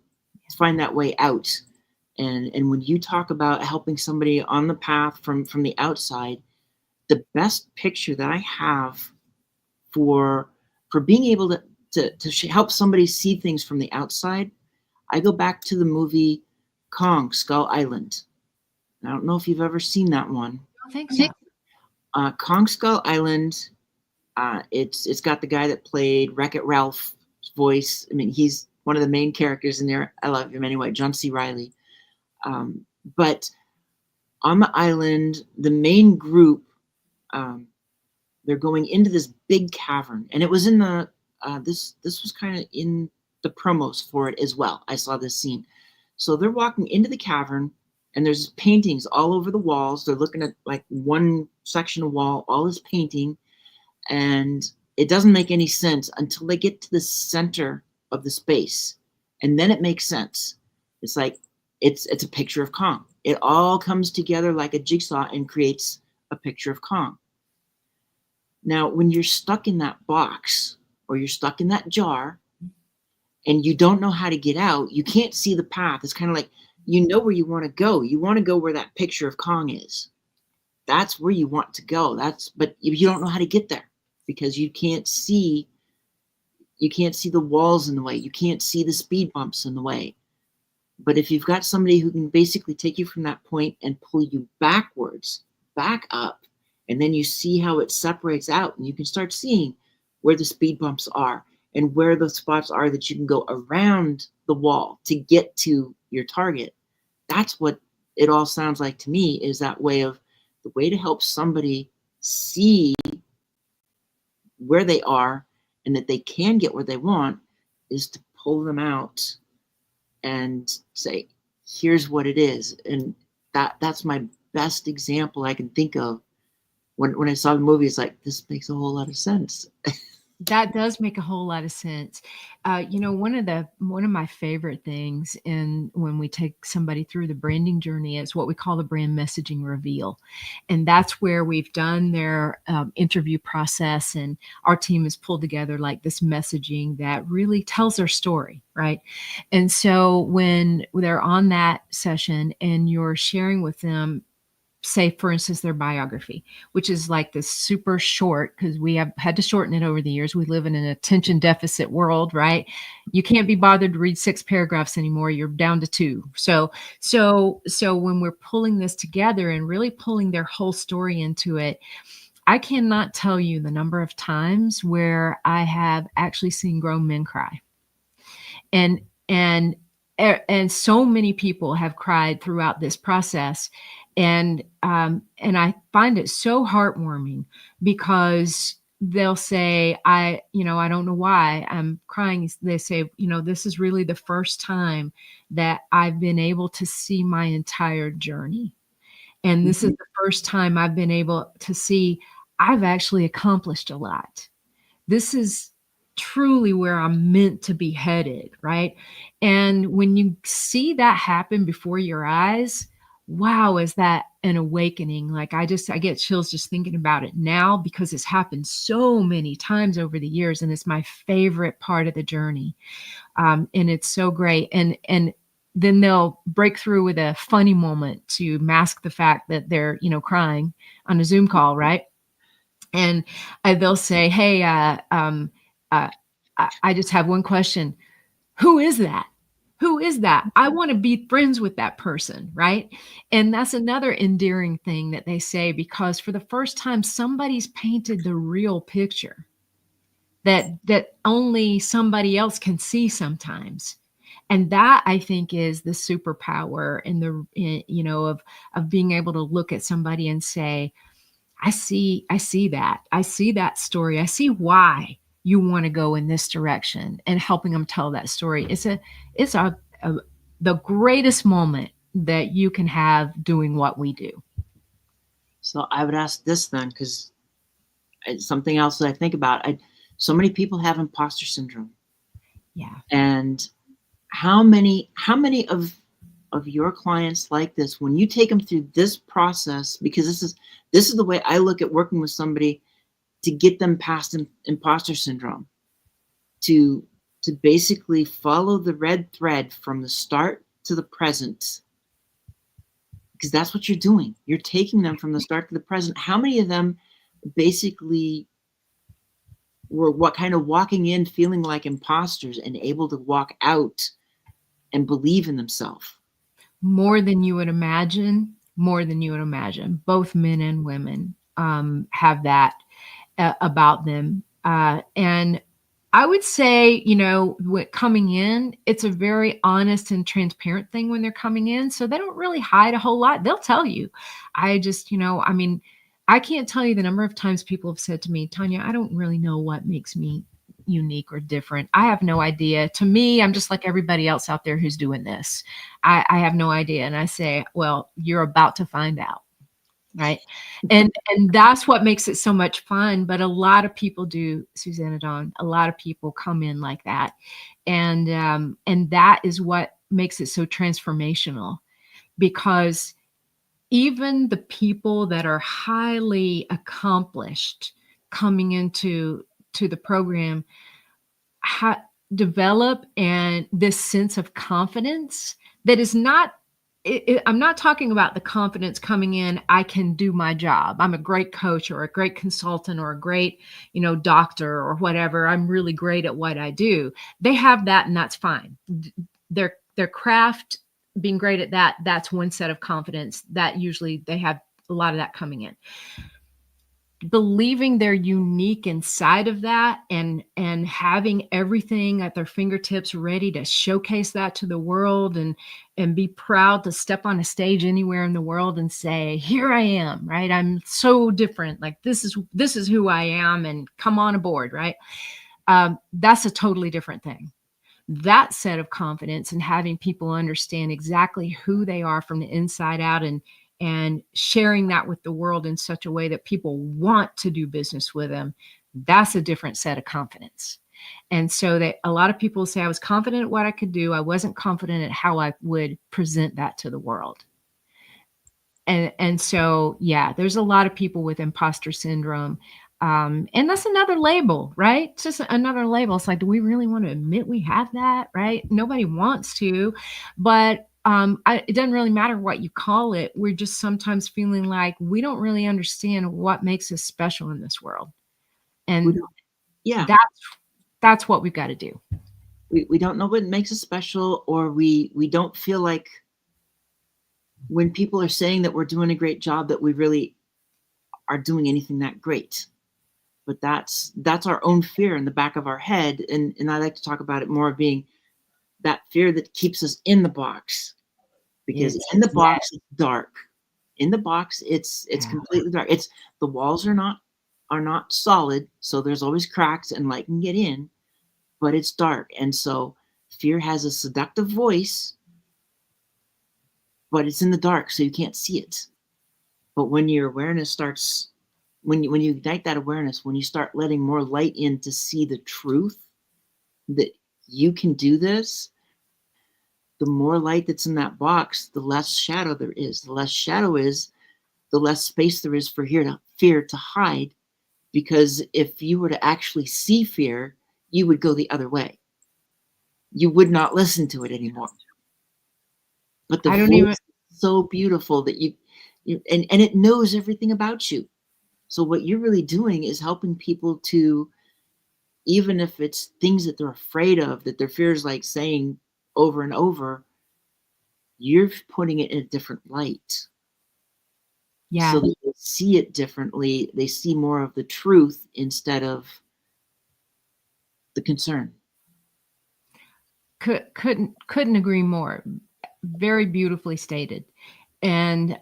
Speaker 1: find that way out. And when you talk about helping somebody on the path from the outside, the best picture that I have for being able to help somebody see things from the outside, I go back to the movie Kong, Skull Island. I don't know if you've ever seen that one.
Speaker 2: I think so.
Speaker 1: Kong, Skull Island. It's got the guy that played Wreck-It Ralph's voice. I mean, he's one of the main characters in there. I love him anyway, John C. Reilly. But on the island, the main group, they're going into this big cavern, and it was in the this was kind of in the promos for it as well. I saw this scene. So they're walking into the cavern, and there's paintings all over the walls. They're looking at like one section of wall, all this painting, and it doesn't make any sense until they get to the center of the space, and then it makes sense. It's like it's a picture of Kong. It all comes together like a jigsaw and creates a picture of Kong. Now, when you're stuck in that box or you're stuck in that jar and you don't know how to get out, you can't see the path. It's kind of like, you know where you want to go. You want to go where that picture of Kong is. That's where you want to go. But you don't know how to get there because you can't see the walls in the way. You can't see the speed bumps in the way. But if you've got somebody who can basically take you from that point and pull you backwards, back up, and then you see how it separates out, and you can start seeing where the speed bumps are and where the spots are that you can go around the wall to get to your target. That's what it all sounds like to me, is that the way to help somebody see where they are and that they can get where they want is to pull them out and say, here's what it is. And that's my best example I can think of. When I saw the movie, it's like, this makes a whole lot of sense.
Speaker 2: That does make a whole lot of sense. One of my favorite things when we take somebody through the branding journey is what we call the brand messaging reveal. And that's where we've done their interview process, and our team has pulled together like this messaging that really tells their story, right? And so when they're on that session and you're sharing with them, say, for instance, their biography, which is like this super short, because we have had to shorten it over the years. We live in an attention deficit world, right? You can't be bothered to read 6 paragraphs anymore. You're down to 2. So when we're pulling this together and really pulling their whole story into it, I cannot tell you the number of times where I have actually seen grown men cry. And so many people have cried throughout this process. And I find it so heartwarming, because they'll say, I don't know why I'm crying. They say, this is really the first time that I've been able to see my entire journey. And this is the first time I've been able to see I've actually accomplished a lot. This is truly where I'm meant to be headed, right? And when you see that happen before your eyes, wow, is that an awakening? Like I get chills just thinking about it now, because it's happened so many times over the years, and it's my favorite part of the journey. And it's so great. And then they'll break through with a funny moment to mask the fact that they're, crying on a Zoom call, right? And they'll say, hey, uh, I just have one question. Who is that? Who is that? I want to be friends with that person, right? And that's another endearing thing that they say, because for the first time, somebody's painted the real picture that only somebody else can see sometimes. And that, I think, is the superpower in of being able to look at somebody and say, I see that story. I see why you want to go in this direction, and helping them tell that story. It's the greatest moment that you can have doing what we do.
Speaker 1: So I would ask this then, because it's something else that I think about. So many people have imposter syndrome,
Speaker 2: Yeah.
Speaker 1: and how many of your clients like this, when you take them through this process, because this is the way I look at working with somebody to get them past imposter syndrome, to basically follow the red thread from the start to the present, because that's what you're doing. You're taking them from the start to the present. How many of them basically were what kind of walking in feeling like imposters and able to walk out and believe in themselves?
Speaker 2: More than you would imagine. More than you would imagine. Both men and women have that about them. And I would say, coming in, it's a very honest and transparent thing when they're coming in. So they don't really hide a whole lot. They'll tell you. I just, I can't tell you the number of times people have said to me, Tonya, I don't really know what makes me unique or different. I have no idea. To me, I'm just like everybody else out there who's doing this. I have no idea. And I say, well, you're about to find out. Right. And that's what makes it so much fun. But a lot of people do, Susanna Dawn, a lot of people come in like that. And that is what makes it so transformational, because even the people that are highly accomplished coming into the program develop and this sense of confidence that is not I'm not talking about the confidence coming in, I can do my job. I'm a great coach or a great consultant or a great, doctor or whatever. I'm really great at what I do. They have that, and that's fine. Their craft, being great at that, that's one set of confidence that usually they have a lot of that coming in. Believing they're unique inside of that, and having everything at their fingertips ready to showcase that to the world, and be proud to step on a stage anywhere in the world and say, here I am, right? I'm so different. Like, this is who I am, and come on aboard, right? That's a totally different thing. That set of confidence and having people understand exactly who they are from the inside out, and sharing that with the world in such a way that people want to do business with them, that's a different set of confidence. And so that a lot of people say, I was confident at what I could do. I wasn't confident at how I would present that to the world. And so, yeah, there's a lot of people with imposter syndrome. And that's another label, right? It's just another label. It's like, do we really want to admit we have that, right? Nobody wants to, but it doesn't really matter what you call it. We're just sometimes feeling like we don't really understand what makes us special in this world. And
Speaker 1: Yeah,
Speaker 2: that's what we've got to do.
Speaker 1: we don't know what makes us special, or we don't feel like when people are saying that we're doing a great job, that we really are doing anything that great. But that's our own fear in the back of our head. And I like to talk about it more of being that fear that keeps us in the box, because in the box it's dark. In the box it's completely dark. It's the walls are not solid, so there's always cracks and light can get in, but it's dark. And so fear has a seductive voice, but it's in the dark, so you can't see it. But when your awareness starts, when you ignite that awareness, when you start letting more light in to see the truth that you can do this, the more light that's in that box, the less shadow there is. The less shadow is, the less space there is for fear to hide. Because if you were to actually see fear, you would go the other way. You would not listen to it anymore. But the voice is so beautiful that you and it knows everything about you. So what you're really doing is helping people to even if it's things that they're afraid of, that their fear is like saying over and over, you're putting it in a different light.
Speaker 2: Yeah.
Speaker 1: So that they see it differently. They see more of the truth instead of the concern.
Speaker 2: Couldn't agree more. Very beautifully stated. And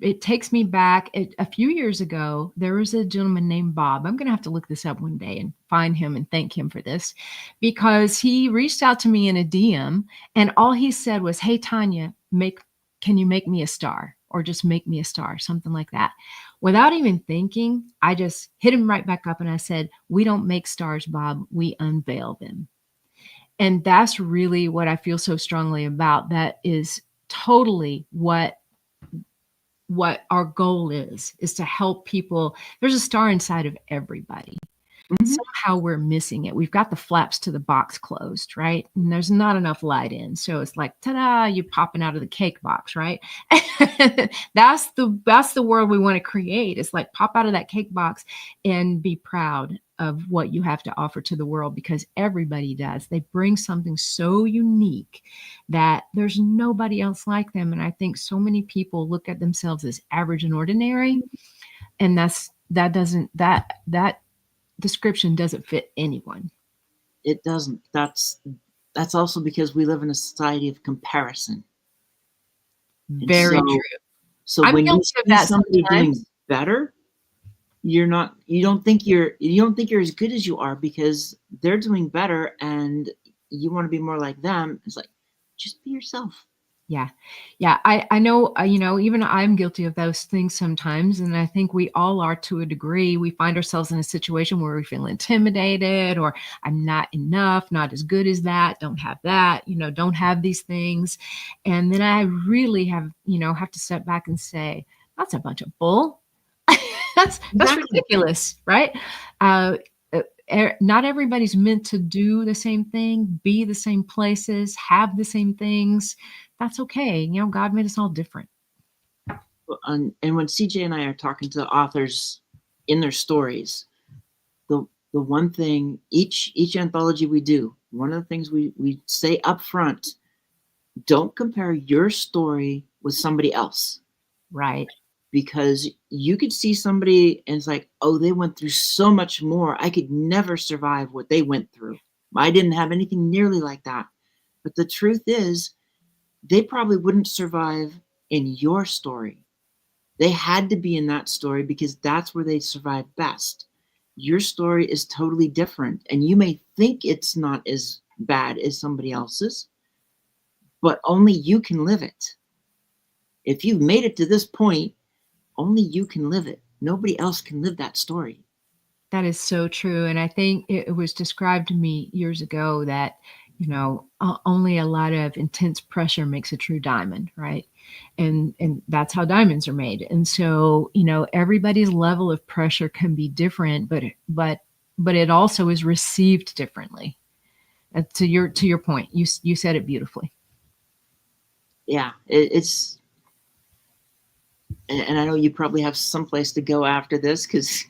Speaker 2: it takes me back a few years ago. There was a gentleman named Bob. I'm going to have to look this up one day and find him and thank him for this, because he reached out to me in a DM, and all he said was, "Hey, Tonya, can you make me a star, or just make me a star," something like that. Without even thinking, I just hit him right back up and I said, "We don't make stars, Bob. We unveil them." And that's really what I feel so strongly about. That is totally what our goal is to help people. There's a star inside of everybody.
Speaker 1: Mhm.
Speaker 2: Somehow we're missing it. We've got the flaps to the box closed, right? And there's not enough light in. So it's like, ta-da, you popping out of the cake box, right? That's the world we want to create. It's like, pop out of that cake box and be proud of what you have to offer to the world, because everybody does. They bring something so unique that there's nobody else like them. And I think so many people look at themselves as average and ordinary, and that description doesn't fit anyone.
Speaker 1: It doesn't. That's also because we live in a society of comparison.
Speaker 2: Very true.
Speaker 1: So
Speaker 2: I'm
Speaker 1: when you
Speaker 2: guilty of
Speaker 1: see
Speaker 2: that
Speaker 1: somebody doing
Speaker 2: sometimes.
Speaker 1: better, you don't think you're as good as you are because they're doing better and you want to be more like them. It's like, just be yourself.
Speaker 2: Yeah. Yeah. I know, even I'm guilty of those things sometimes. And I think we all are to a degree. We find ourselves in a situation where we feel intimidated, or I'm not enough, not as good as that, don't have that, don't have these things. And then I really have to step back and say, that's a bunch of bull. That's
Speaker 1: Exactly.
Speaker 2: ridiculous, right? Not everybody's meant to do the same thing, be the same places, have the same things. That's okay. God made us all different.
Speaker 1: And when CJ and I are talking to authors in their stories, the one thing each anthology we do, one of the things we say up front, don't compare your story with somebody else.
Speaker 2: Right.
Speaker 1: Because you could see somebody and it's like, oh, they went through so much more. I could never survive what they went through. I didn't have anything nearly like that. But the truth is, they probably wouldn't survive in your story. They had to be in that story because that's where they survived best. Your story is totally different. And you may think it's not as bad as somebody else's, but only you can live it. If you've made it to this point, only you can live it. Nobody else can live that story.
Speaker 2: That is so true. And I think it was described to me years ago that, only a lot of intense pressure makes a true diamond, right? And that's how diamonds are made. And so, everybody's level of pressure can be different, but it also is received differently. To your point, you said it beautifully.
Speaker 1: Yeah, it's, and I know you probably have someplace to go after this because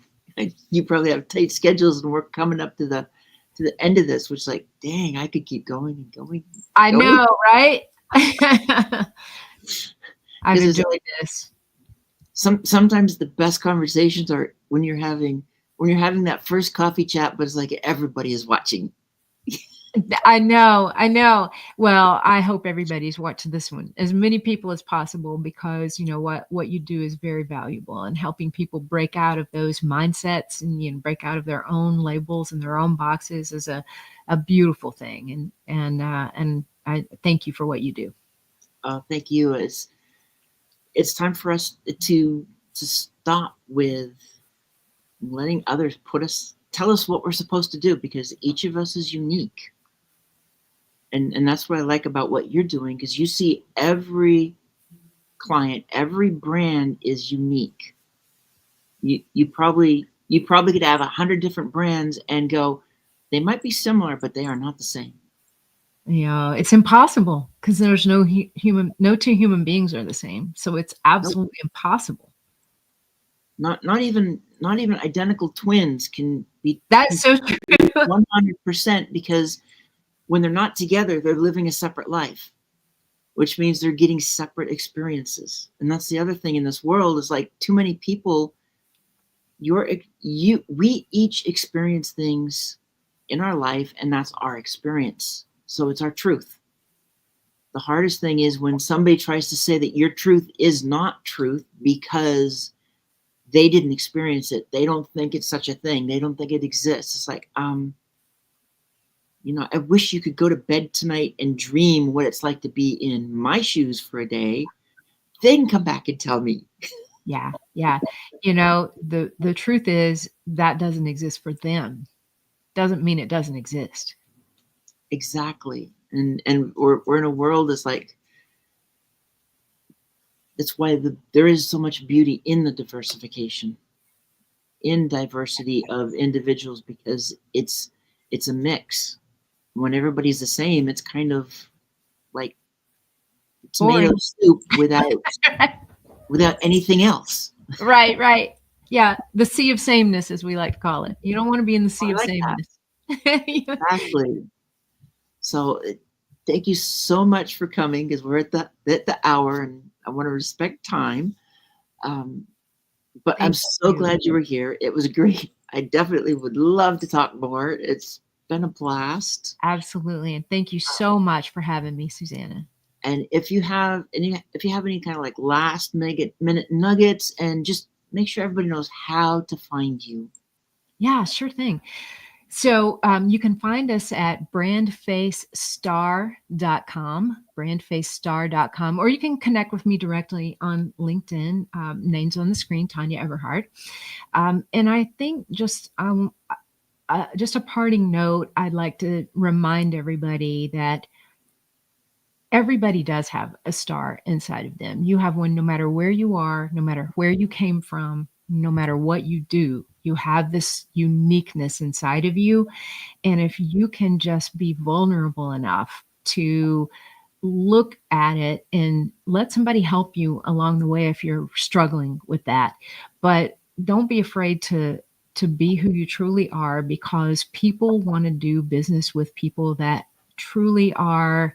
Speaker 1: you probably have tight schedules and we're coming up to the end of this, which is like, dang, I could keep going and going.
Speaker 2: I know, right? I've enjoyed this.
Speaker 1: Sometimes the best conversations are when you're having that first coffee chat, but it's like everybody is watching.
Speaker 2: I know. Well, I hope everybody's watching this one, as many people as possible, because what you do is very valuable, and helping people break out of those mindsets and break out of their own labels and their own boxes is a beautiful thing. And I thank you for what you do.
Speaker 1: Thank you. It's time for us to stop with letting others tell us what we're supposed to do, because each of us is unique. And that's what I like about what you're doing, because you see every client, every brand is unique. You probably could have 100 different brands and go, they might be similar, but they are not the same.
Speaker 2: It's impossible, because there's no two human beings are the same. So it's absolutely impossible.
Speaker 1: Not even identical twins can be
Speaker 2: That's so true.
Speaker 1: 100%, because when they're not together, they're living a separate life, which means they're getting separate experiences. And that's the other thing in this world, is like, too many people, we each experience things in our life, and that's our experience. So it's our truth. The hardest thing is when somebody tries to say that your truth is not truth because they didn't experience it. They don't think it's such a thing. They don't think it exists. It's like, I wish you could go to bed tonight and dream what it's like to be in my shoes for a day. Then come back and tell me.
Speaker 2: Yeah. Yeah. The truth is that doesn't exist for them. Doesn't mean it doesn't exist.
Speaker 1: Exactly. And we're in a world that's like, that's why there is so much beauty in the diversification, in diversity of individuals, because it's a mix. When everybody's the same, it's kind of like tomato
Speaker 2: Boring.
Speaker 1: soup without anything else.
Speaker 2: Right, right. Yeah, the sea of sameness, as we like to call it. You don't want to be in the sea
Speaker 1: I
Speaker 2: of
Speaker 1: like that.
Speaker 2: sameness.
Speaker 1: Exactly. So thank you so much for coming, because we're at the hour, and I want to respect time. But I'm
Speaker 2: Thank
Speaker 1: so
Speaker 2: you.
Speaker 1: glad you were here. It was great. I definitely would love to talk more. It's been a blast.
Speaker 2: Absolutely. And thank you so much for having me, Susanna.
Speaker 1: And if you have any kind of like last minute nuggets, and just make sure everybody knows how to find you.
Speaker 2: Yeah, sure thing. So you can find us at brandfacestar.com, or you can connect with me directly on LinkedIn. Name's on the screen, Tonya Eberhart. And I think just a parting note, I'd like to remind everybody that everybody does have a star inside of them. You have one no matter where you are, no matter where you came from, no matter what you do. You have this uniqueness inside of you. And if you can just be vulnerable enough to look at it and let somebody help you along the way if you're struggling with that. But don't be afraid to be who you truly are, because people want to do business with people that truly are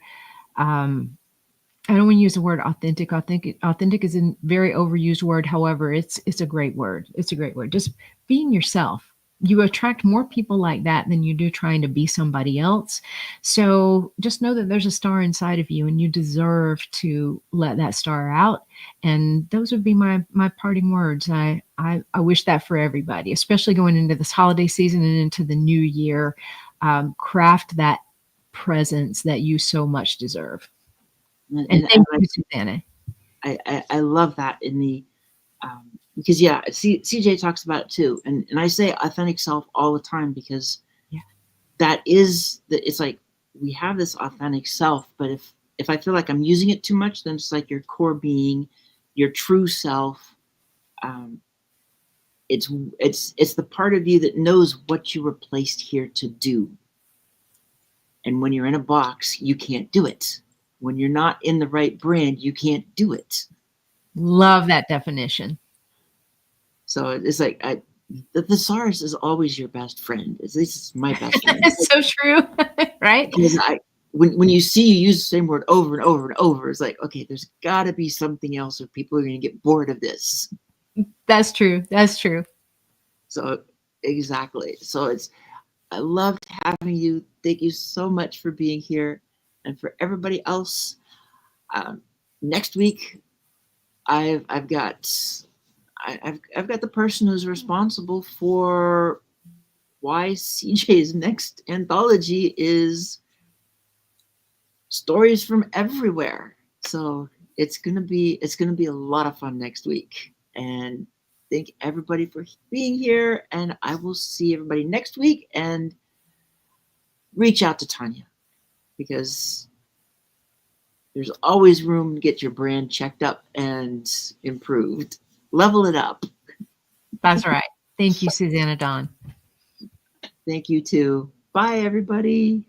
Speaker 2: I don't want to use the word authentic. Authentic is a very overused word. However, it's a great word. It's a great word. Just being yourself. You attract more people like that than you do trying to be somebody else. So just know that there's a star inside of you, and you deserve to let that star out. And those would be my parting words. I wish that for everybody, especially going into this holiday season and into the new year. Craft that presence that you so much deserve. And thank you, Susanna.
Speaker 1: I love that in the because CJ talks about it too, and I say authentic self all the time, because that is it's like we have this authentic self, but if I feel like I'm using it too much, then it's like your core being, your true self. It's the part of you that knows what you were placed here to do. And when you're in a box, you can't do it. When you're not in the right brand, you can't do it.
Speaker 2: Love that definition.
Speaker 1: So it's like the thesaurus is always your best friend. At least it's my best friend.
Speaker 2: It's so true, right?
Speaker 1: Because when you see you use the same word over and over and over, it's like, okay, there's got to be something else, or people are going to get bored of this.
Speaker 2: That's true. That's true.
Speaker 1: So exactly. So I loved having you. Thank you so much for being here, and for everybody else. Next week, I've got the person who's responsible for why CJ's next anthology is stories from everywhere. So it's gonna be a lot of fun next week. And thank everybody for being here. And I will see everybody next week. And reach out to Tonya, because there's always room to get your brand checked up and improved. Level it up.
Speaker 2: That's right. Thank you, Susanna Dawn.
Speaker 1: Thank you too. Bye, everybody.